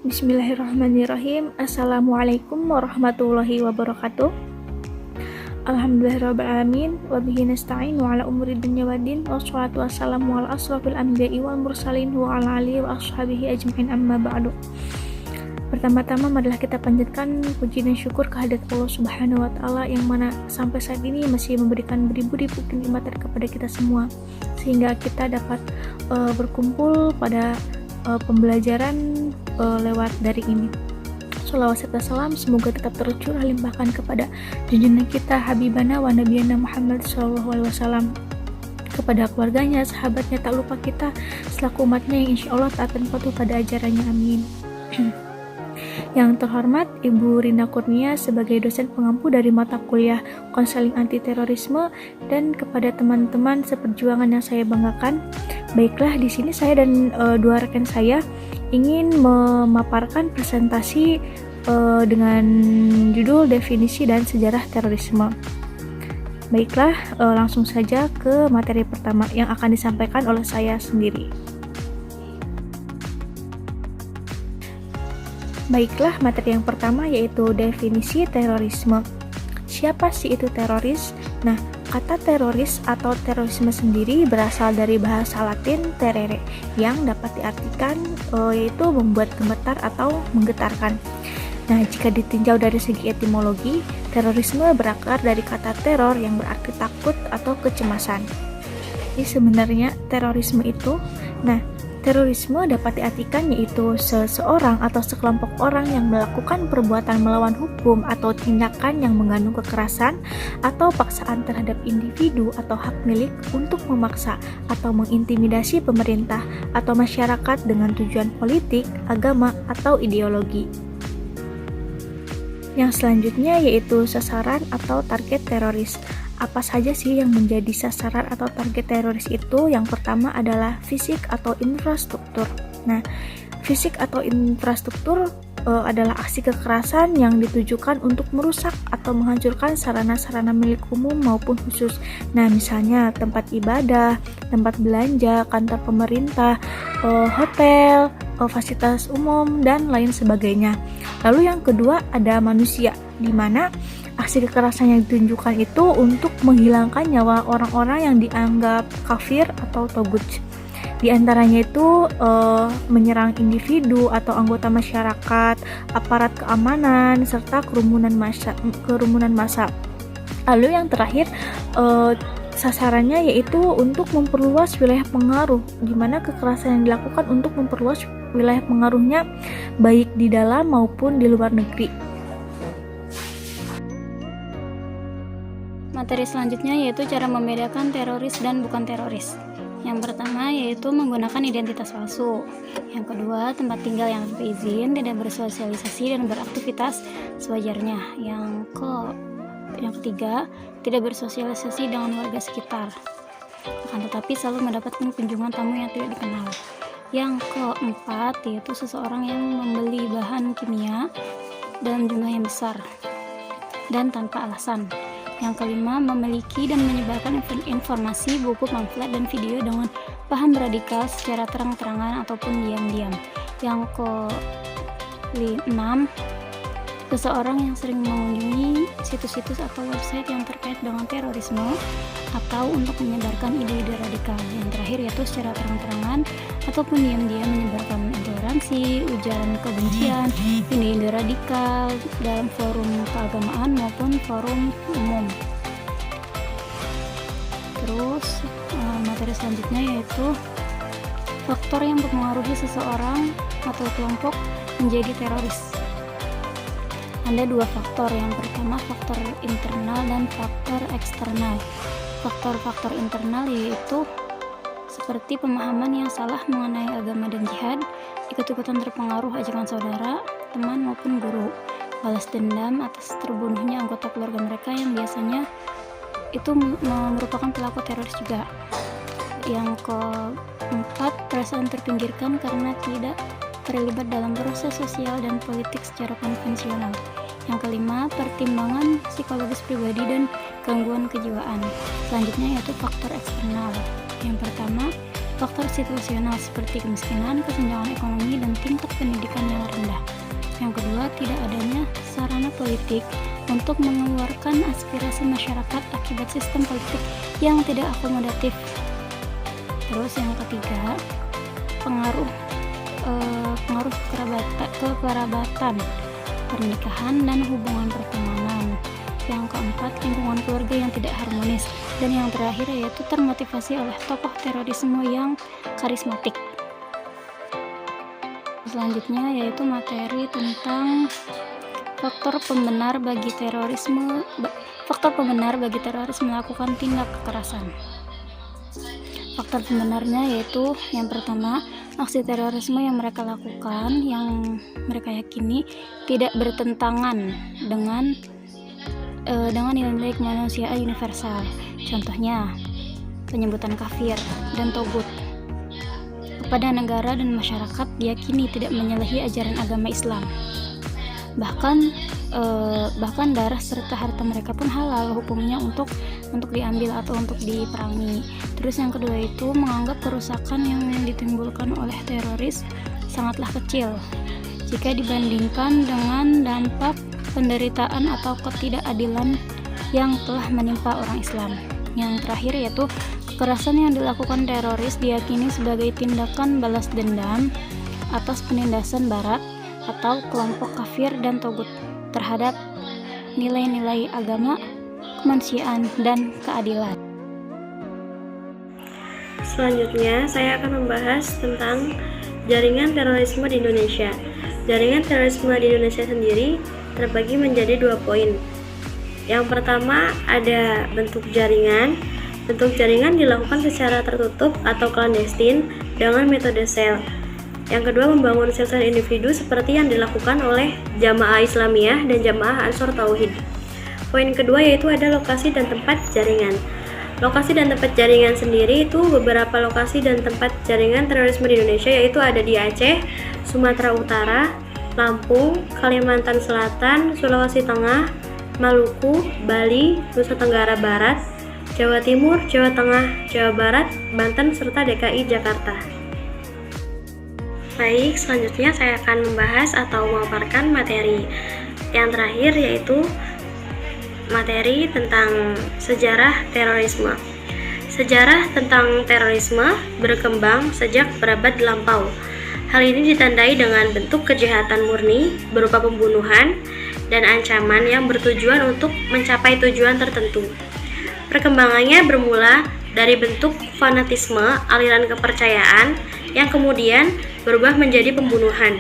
Bismillahirrahmanirrahim. Assalamualaikum warahmatullahi wabarakatuh. Alhamdulillahirrabbilalamin. Wabihi nasta'in wa ala umuri dunya waddin. Wassalatu wassalamu ala asrafil anbiya'i wal mursalin wa ala alihi wa ashabihi ajma'in amma ba'du. Pertama-tama marilah kita panjatkan puji dan syukur kehadirat Allah Subhanahu wa taala yang mana sampai saat ini masih memberikan beribu-ribu kenikmatan kepada kita semua sehingga kita dapat berkumpul pada pembelajaran lewat daring ini. Sholawat serta salam semoga tetap tercurah limpahkan kepada junjungan kita Habibana wa Nabiyana Muhammad SAW, kepada keluarganya, sahabatnya, tak lupa kita selaku umatnya yang insya Allah taat dan patuh pada ajarannya, amin. Yang terhormat Ibu Rina Kurnia sebagai dosen pengampu dari mata kuliah konseling anti terorisme, dan kepada teman-teman seperjuangan yang saya banggakan. Baiklah, di sini saya dan dua rekan saya ingin memaparkan presentasi dengan judul definisi dan sejarah terorisme. Baiklah, langsung saja ke materi pertama yang akan disampaikan oleh saya sendiri. Baiklah, materi yang pertama yaitu definisi terorisme. Siapa sih itu teroris? Nah, kata teroris atau terorisme sendiri berasal dari bahasa Latin terere, yang dapat diartikan yaitu membuat gemetar atau menggetarkan. Nah, jika ditinjau dari segi etimologi, terorisme berakar dari kata teror yang berarti takut atau kecemasan. Jadi sebenarnya terorisme itu, terorisme dapat diartikan yaitu seseorang atau sekelompok orang yang melakukan perbuatan melawan hukum atau tindakan yang mengandung kekerasan atau paksaan terhadap individu atau hak milik untuk memaksa atau mengintimidasi pemerintah atau masyarakat dengan tujuan politik, agama, atau ideologi. Yang selanjutnya yaitu sasaran atau target teroris. Apa saja sih yang menjadi sasaran atau target teroris itu? Yang pertama adalah fisik atau infrastruktur. Nah, fisik atau infrastruktur adalah aksi kekerasan yang ditujukan untuk merusak atau menghancurkan sarana-sarana milik umum maupun khusus. Nah, misalnya tempat ibadah, tempat belanja, kantor pemerintah, hotel, fasilitas umum, dan lain sebagainya. Lalu yang kedua ada manusia, di mana aksi kekerasan yang ditunjukkan itu untuk menghilangkan nyawa orang-orang yang dianggap kafir atau togut. Di antaranya itu menyerang individu atau anggota masyarakat, aparat keamanan, serta kerumunan massa. Lalu yang terakhir sasarannya yaitu untuk memperluas wilayah pengaruh, di mana kekerasan yang dilakukan untuk memperluas wilayah pengaruhnya baik di dalam maupun di luar negeri. Materi selanjutnya yaitu cara membedakan teroris dan bukan teroris. Yang pertama yaitu menggunakan identitas palsu. Yang kedua, tempat tinggal yang tanpa izin, tidak bersosialisasi dan beraktivitas sewajarnya. Yang ketiga, tidak bersosialisasi dengan warga sekitar, akan tetapi selalu mendapatkan kunjungan tamu yang tidak dikenal. Yang keempat yaitu seseorang yang membeli bahan kimia dalam jumlah yang besar dan tanpa alasan. Yang kelima, memiliki dan menyebarkan informasi, buku, pamflet, dan video dengan paham radikal secara terang-terangan ataupun diam-diam. Yang keenam, seseorang yang sering mengunjungi situs-situs atau website yang terkait dengan terorisme atau untuk menyebarkan ide-ide radikal. Yang terakhir yaitu secara terang-terangan ataupun diam-diam menyebarkan intoleransi, ujaran kebencian, ide-ide radikal dalam forum keagamaan maupun forum umum. Terus materi selanjutnya yaitu faktor yang mempengaruhi seseorang atau kelompok menjadi teroris. Ada dua faktor, yang pertama faktor internal dan faktor eksternal. Faktor-faktor internal yaitu seperti pemahaman yang salah mengenai agama dan jihad, ikut-ikutan terpengaruh ajakan saudara, teman maupun guru, balas dendam atas terbunuhnya anggota keluarga mereka yang biasanya itu merupakan pelaku teroris juga. Yang keempat, perasaan terpinggirkan karena tidak terlibat dalam proses sosial dan politik secara konvensional. Yang kelima, pertimbangan psikologis pribadi dan gangguan kejiwaan. Selanjutnya yaitu faktor eksternal. Yang pertama, faktor situasional seperti kemiskinan, kesenjangan ekonomi, dan tingkat pendidikan yang rendah. Yang kedua, tidak adanya sarana politik untuk mengeluarkan aspirasi masyarakat akibat sistem politik yang tidak akomodatif. Terus yang ketiga, pengaruh kekerabatan, pernikahan, dan hubungan pertemanan. Yang keempat, lingkungan keluarga yang tidak harmonis. Dan yang terakhir yaitu termotivasi oleh tokoh terorisme yang karismatik. Selanjutnya yaitu materi tentang faktor pembenar bagi teroris melakukan tindak kekerasan. Faktor pembenarnya yaitu yang pertama, aksi terorisme yang mereka lakukan, yang mereka yakini tidak bertentangan dengan nilai-nilai kemanusiaan universal. Contohnya, penyebutan kafir dan togut kepada negara dan masyarakat diyakini tidak menyalahi ajaran agama Islam. Bahkan darah serta harta mereka pun halal hukumnya untuk diambil atau untuk diperangi. Terus yang kedua itu menganggap kerusakan yang ditimbulkan oleh teroris sangatlah kecil jika dibandingkan dengan dampak penderitaan atau ketidakadilan yang telah menimpa orang Islam. Yang terakhir yaitu kekerasan yang dilakukan teroris diyakini sebagai tindakan balas dendam atas penindasan Barat atau kelompok kafir dan togut terhadap nilai-nilai agama, kemanusiaan, dan keadilan. Selanjutnya, saya akan membahas tentang jaringan terorisme di Indonesia. Jaringan terorisme di Indonesia sendiri terbagi menjadi 2 poin. Yang pertama ada bentuk jaringan. Bentuk jaringan dilakukan secara tertutup atau clandestine dengan metode sel. Yang kedua, membangun sel-sel individu seperti yang dilakukan oleh Jamaah Islamiyah dan Jamaah Ansor Tauhid. Poin kedua yaitu ada lokasi dan tempat jaringan. Lokasi dan tempat jaringan sendiri itu beberapa lokasi dan tempat jaringan terorisme di Indonesia yaitu ada di Aceh, Sumatera Utara, Lampung, Kalimantan Selatan, Sulawesi Tengah, Maluku, Bali, Nusa Tenggara Barat, Jawa Timur, Jawa Tengah, Jawa Barat, Banten, serta DKI Jakarta. Baik, selanjutnya saya akan membahas atau memaparkan materi yang terakhir yaitu materi tentang sejarah terorisme. Sejarah tentang terorisme berkembang sejak berabad lampau. Hal ini ditandai dengan bentuk kejahatan murni berupa pembunuhan dan ancaman yang bertujuan untuk mencapai tujuan tertentu. Perkembangannya bermula dari bentuk fanatisme, aliran kepercayaan yang kemudian berubah menjadi pembunuhan,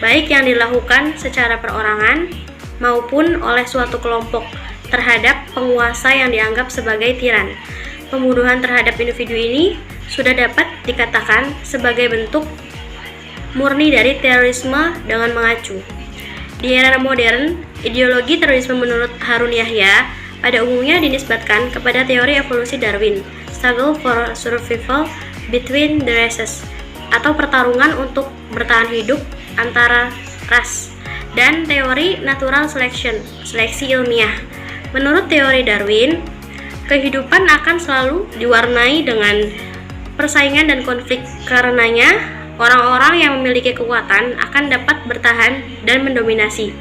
baik yang dilakukan secara perorangan maupun oleh suatu kelompok terhadap penguasa yang dianggap sebagai tiran. Pembunuhan terhadap individu ini sudah dapat dikatakan sebagai bentuk murni dari terorisme dengan mengacu. Di era modern, ideologi terorisme menurut Harun Yahya pada umumnya dinisbatkan kepada teori evolusi Darwin, struggle for survival between the races, atau pertarungan untuk bertahan hidup antara ras, dan teori natural selection, seleksi ilmiah. Menurut teori Darwin, kehidupan akan selalu diwarnai dengan persaingan dan konflik. Karenanya, orang-orang yang memiliki kekuatan akan dapat bertahan dan mendominasi.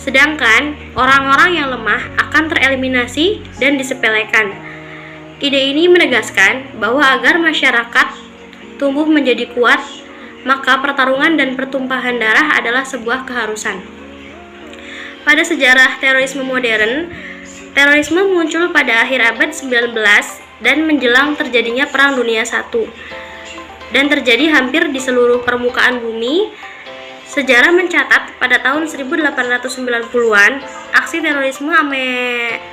Sedangkan orang-orang yang lemah akan tereliminasi dan disepelekan. Ide ini menegaskan bahwa agar masyarakat tumbuh menjadi kuat, maka pertarungan dan pertumpahan darah adalah sebuah keharusan. Pada sejarah terorisme modern, terorisme muncul pada akhir abad 19 dan menjelang terjadinya Perang Dunia I dan terjadi hampir di seluruh permukaan bumi. Sejarah mencatat pada tahun 1890-an, aksi terorisme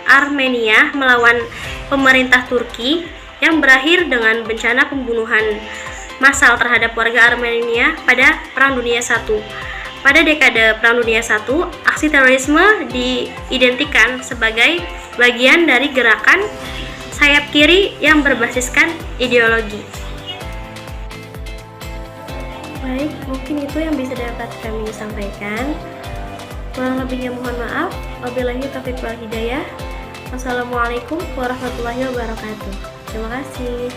Armenia melawan pemerintah Turki yang berakhir dengan bencana pembunuhan massal terhadap warga Armenia pada Perang Dunia I. Pada dekade Perang Dunia I, aksi terorisme diidentikan sebagai bagian dari gerakan sayap kiri yang berbasiskan ideologi. Baik, mungkin itu yang bisa dapat kami sampaikan. Kurang lebihnya mohon maaf. Wabillahi taufiq wal hidayah. Wassalamualaikum warahmatullahi wabarakatuh. Terima kasih.